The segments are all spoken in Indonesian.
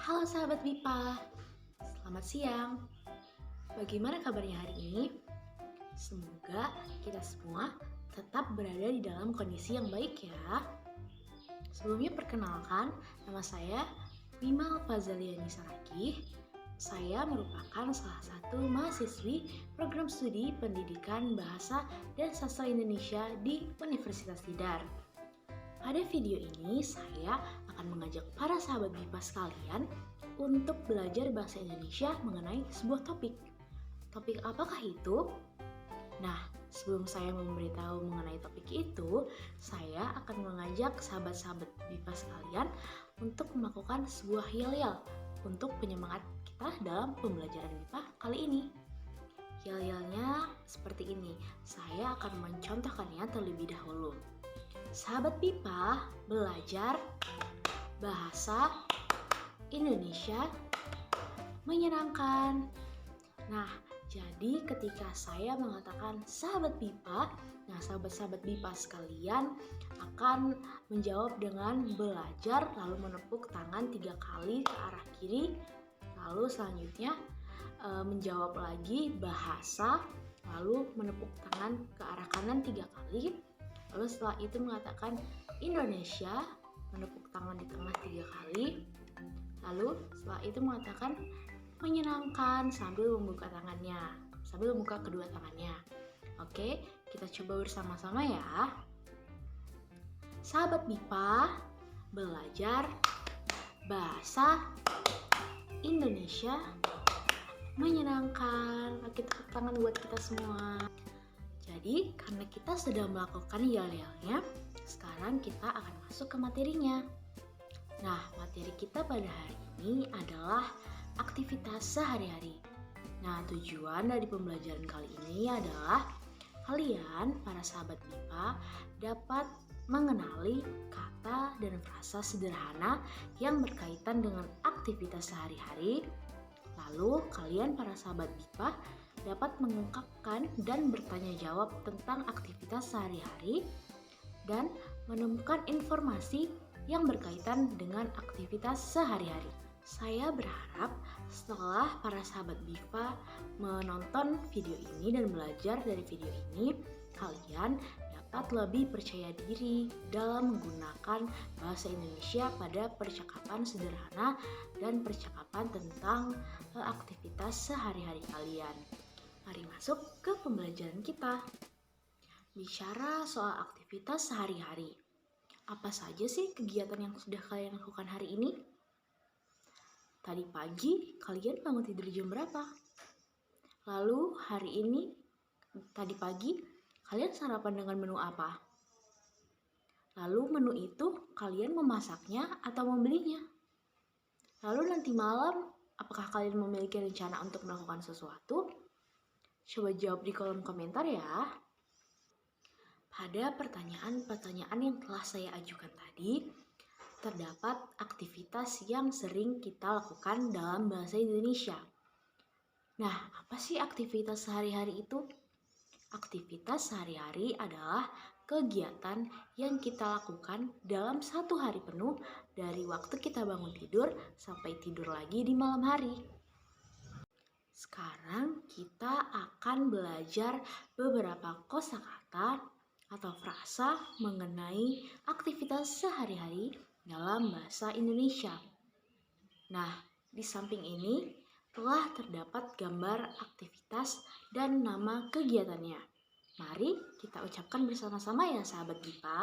Halo sahabat BIPA, selamat siang. Bagaimana kabarnya hari ini? Semoga kita semua tetap berada di dalam kondisi yang baik ya. Sebelumnya perkenalkan, nama saya Wimal Fazaliani Saragih. Saya merupakan salah satu mahasiswi program studi Pendidikan Bahasa dan Sastra Indonesia di Universitas Tidar. Pada video ini, saya akan mengajak para sahabat BIPA sekalian untuk belajar bahasa Indonesia mengenai sebuah topik. Topik apakah itu? Nah, sebelum saya memberitahu mengenai topik itu, saya akan mengajak sahabat-sahabat BIPA sekalian untuk melakukan sebuah yel-yel untuk penyemangat kita dalam pembelajaran BIPA kali ini. Yel-yelnya seperti ini, saya akan mencontohkannya terlebih dahulu. Sahabat BIPA belajar bahasa Indonesia menyenangkan. Nah, jadi ketika saya mengatakan sahabat BIPA, sahabat-sahabat BIPA sekalian akan menjawab dengan belajar, lalu menepuk tangan 3 kali ke arah kiri, lalu selanjutnya menjawab lagi bahasa, lalu menepuk tangan ke arah kanan 3 kali, lalu setelah itu mengatakan Indonesia, menepuk tangan di tengah 3 kali, lalu setelah itu mengatakan menyenangkan sambil membuka tangannya, sambil membuka kedua tangannya. Oke, kita coba bersama-sama ya. Sahabat BIPA belajar bahasa Indonesia menyenangkan. Oke, tepuk tangan buat kita semua. Jadi, karena kita sudah melakukan yel-yelnya, sekarang kita akan masuk ke materinya. Nah, materi kita pada hari ini adalah aktivitas sehari-hari. Nah, tujuan dari pembelajaran kali ini adalah kalian, para sahabat BIPA, dapat mengenali kata dan frasa sederhana yang berkaitan dengan aktivitas sehari-hari. Lalu, kalian, para sahabat BIPA, dapat mengungkapkan dan bertanya jawab tentang aktivitas sehari-hari dan menemukan informasi yang berkaitan dengan aktivitas sehari-hari. Saya berharap setelah para sahabat BIPA menonton video ini dan belajar dari video ini, kalian dapat lebih percaya diri dalam menggunakan bahasa Indonesia pada percakapan sederhana dan percakapan tentang aktivitas sehari-hari kalian. Mari masuk ke pembelajaran kita. Bicara soal aktivitas sehari-hari. Apa saja sih kegiatan yang sudah kalian lakukan hari ini? Tadi pagi kalian bangun tidur jam berapa? Lalu hari ini, tadi pagi, kalian sarapan dengan menu apa? Lalu menu itu kalian memasaknya atau membelinya? Lalu nanti malam, apakah kalian memiliki rencana untuk melakukan sesuatu? Coba jawab di kolom komentar ya. Pada pertanyaan-pertanyaan yang telah saya ajukan tadi, terdapat aktivitas yang sering kita lakukan dalam bahasa Indonesia. Nah, apa sih aktivitas sehari-hari itu? Aktivitas sehari-hari adalah kegiatan yang kita lakukan dalam satu hari penuh dari waktu kita bangun tidur sampai tidur lagi di malam hari. Sekarang kita akan belajar beberapa kosakata atau frasa mengenai aktivitas sehari-hari dalam bahasa Indonesia. Nah, di samping ini telah terdapat gambar aktivitas dan nama kegiatannya. Mari kita ucapkan bersama-sama ya sahabat BIPA.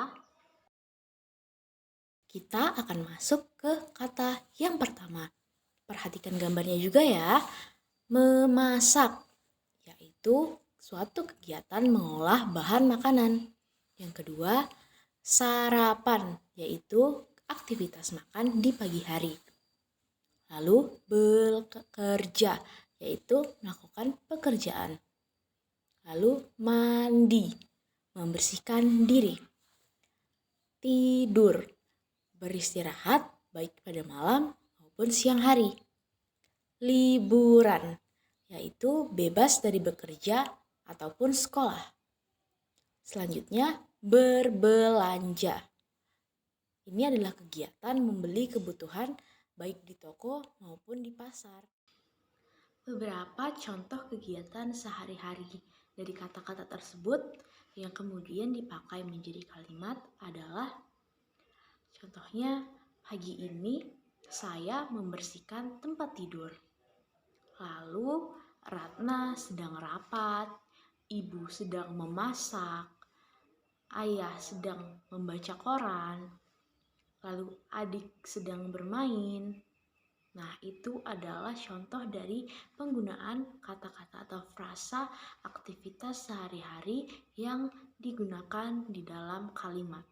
Kita akan masuk ke kata yang pertama. Perhatikan gambarnya juga ya. Memasak, yaitu suatu kegiatan mengolah bahan makanan. Yang kedua, sarapan, yaitu aktivitas makan di pagi hari. Lalu, bekerja, yaitu melakukan pekerjaan. Lalu, mandi, membersihkan diri. Tidur, beristirahat baik pada malam maupun siang hari. Liburan, yaitu bebas dari bekerja ataupun sekolah. Selanjutnya, berbelanja. Ini adalah kegiatan membeli kebutuhan baik di toko maupun di pasar. Beberapa contoh kegiatan sehari-hari dari kata-kata tersebut yang kemudian dipakai menjadi kalimat adalah, contohnya, pagi ini saya membersihkan tempat tidur. Lalu, Ratna sedang rapat, ibu sedang memasak, ayah sedang membaca koran, lalu adik sedang bermain. Nah, itu adalah contoh dari penggunaan kata-kata atau frasa aktivitas sehari-hari yang digunakan di dalam kalimat.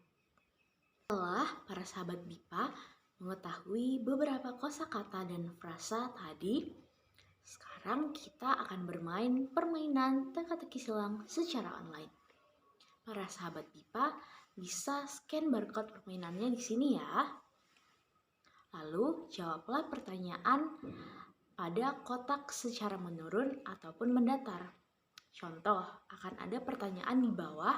Setelah para sahabat BIPA mengetahui beberapa kosakata dan frasa tadi, sekarang kita akan bermain permainan teka-teki silang secara online. Para sahabat BIPA bisa scan barcode permainannya di sini ya. Lalu jawablah pertanyaan pada kotak secara menurun ataupun mendatar. Contoh, akan ada pertanyaan di bawah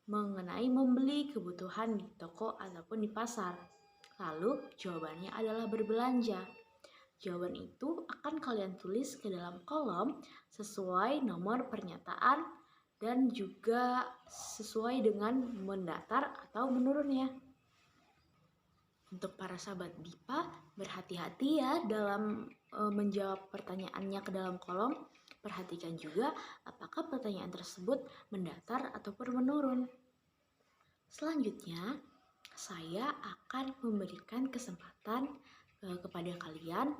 mengenai membeli kebutuhan di toko ataupun di pasar. Lalu jawabannya adalah berbelanja. Jawaban itu akan kalian tulis ke dalam kolom sesuai nomor pernyataan dan juga sesuai dengan mendatar atau menurunnya. Untuk para sahabat BIPA, berhati-hati ya dalam menjawab pertanyaannya ke dalam kolom. Perhatikan juga apakah pertanyaan tersebut mendatar ataupun menurun. Selanjutnya, saya akan memberikan kesempatan kepada kalian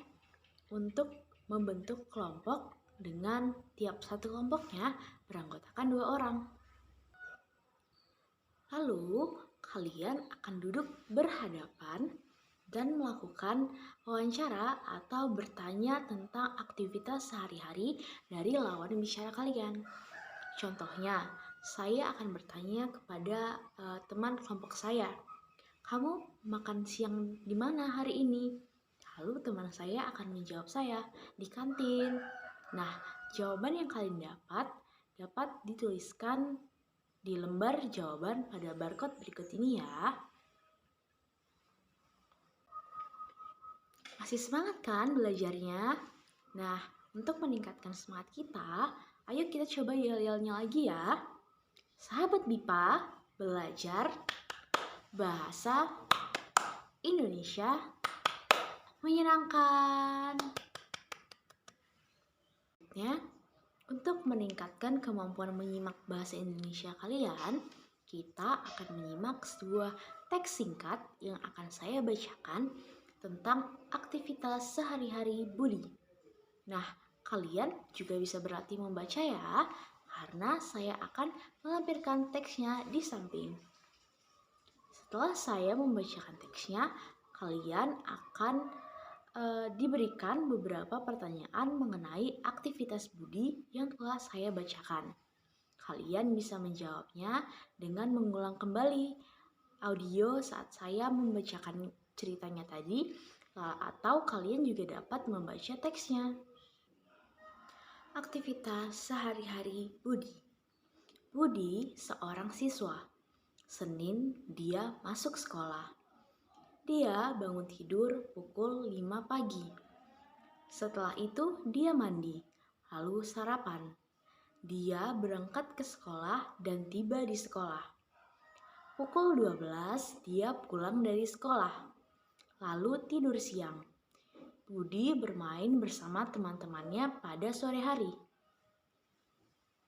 untuk membentuk kelompok dengan tiap satu kelompoknya beranggotakan 2 orang. Lalu, kalian akan duduk berhadapan dan melakukan wawancara atau bertanya tentang aktivitas sehari-hari dari lawan bicara kalian. Contohnya, saya akan bertanya kepada teman kelompok saya, "Kamu makan siang di mana hari ini?" Lalu teman saya akan menjawab saya, "Di kantin." Nah, jawaban yang kalian dapat dituliskan di lembar jawaban pada barcode berikut ini ya. Masih semangat kan belajarnya? Nah, untuk meningkatkan semangat kita, ayo kita coba yel-yelnya lagi ya. Sahabat BIPA, belajar bahasa Indonesia menyenangkan. Untuk meningkatkan kemampuan menyimak bahasa Indonesia kalian, kita akan menyimak sebuah teks singkat yang akan saya bacakan tentang aktivitas sehari-hari Budi. Nah, kalian juga bisa berlatih membaca ya, karena saya akan melampirkan teksnya di samping. Setelah saya membacakan teksnya, kalian akan diberikan beberapa pertanyaan mengenai aktivitas Budi yang telah saya bacakan. Kalian bisa menjawabnya dengan mengulang kembali audio saat saya membacakan ceritanya tadi, atau kalian juga dapat membaca teksnya. Aktivitas sehari-hari Budi. Budi seorang siswa. Senin dia masuk sekolah. Dia bangun tidur pukul 5 pagi. Setelah itu dia mandi, lalu sarapan. Dia berangkat ke sekolah dan tiba di sekolah. Pukul 12 dia pulang dari sekolah, lalu tidur siang. Budi bermain bersama teman-temannya pada sore hari.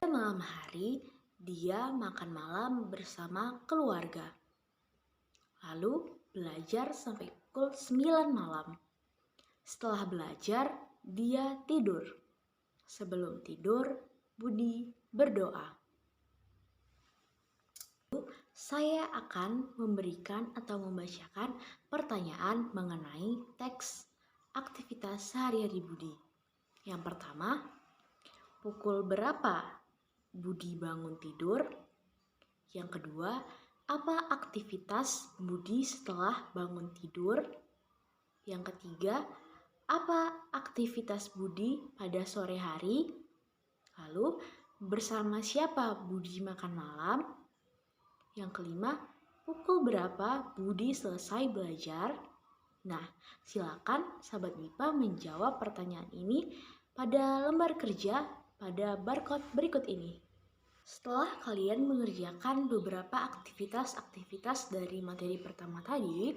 Pada malam hari, dia makan malam bersama keluarga. Lalu belajar sampai pukul 9 malam. Setelah belajar, dia tidur. Sebelum tidur, Budi berdoa. Lalu, saya akan memberikan atau membacakan pertanyaan mengenai teks aktivitas sehari-hari Budi. Yang pertama, pukul berapa Budi bangun tidur? Yang kedua, apa aktivitas Budi setelah bangun tidur? Yang ketiga, apa aktivitas Budi pada sore hari? Lalu, bersama siapa Budi makan malam? Yang kelima, pukul berapa Budi selesai belajar? Nah, silakan sahabat MIPA menjawab pertanyaan ini pada lembar kerja pada barcode berikut ini. Setelah kalian mengerjakan beberapa aktivitas dari materi pertama tadi,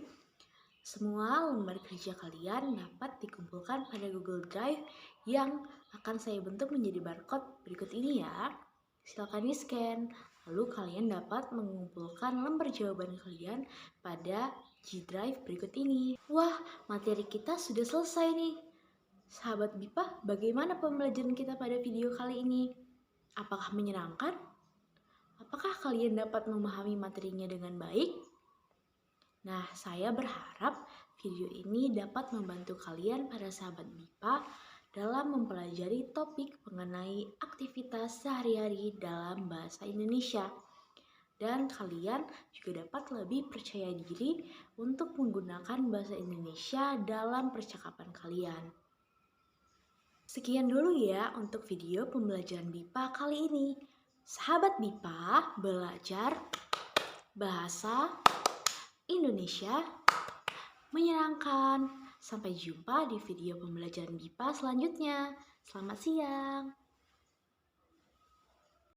semua lembar kerja kalian dapat dikumpulkan pada Google Drive yang akan saya bentuk menjadi barcode berikut ini ya. Silakan di-scan, lalu kalian dapat mengumpulkan lembar jawaban kalian pada G Drive berikut ini. Wah, materi kita sudah selesai nih. Sahabat BIPA, bagaimana pembelajaran kita pada video kali ini? Apakah menyenangkan? Apakah kalian dapat memahami materinya dengan baik? Nah, saya berharap video ini dapat membantu kalian para sahabat BIPA dalam mempelajari topik mengenai aktivitas sehari-hari dalam bahasa Indonesia. Dan kalian juga dapat lebih percaya diri untuk menggunakan bahasa Indonesia dalam percakapan kalian. Sekian dulu ya untuk video pembelajaran BIPA kali ini. Sahabat BIPA, belajar bahasa Indonesia menyenangkan. Sampai jumpa di video pembelajaran BIPA selanjutnya. Selamat siang.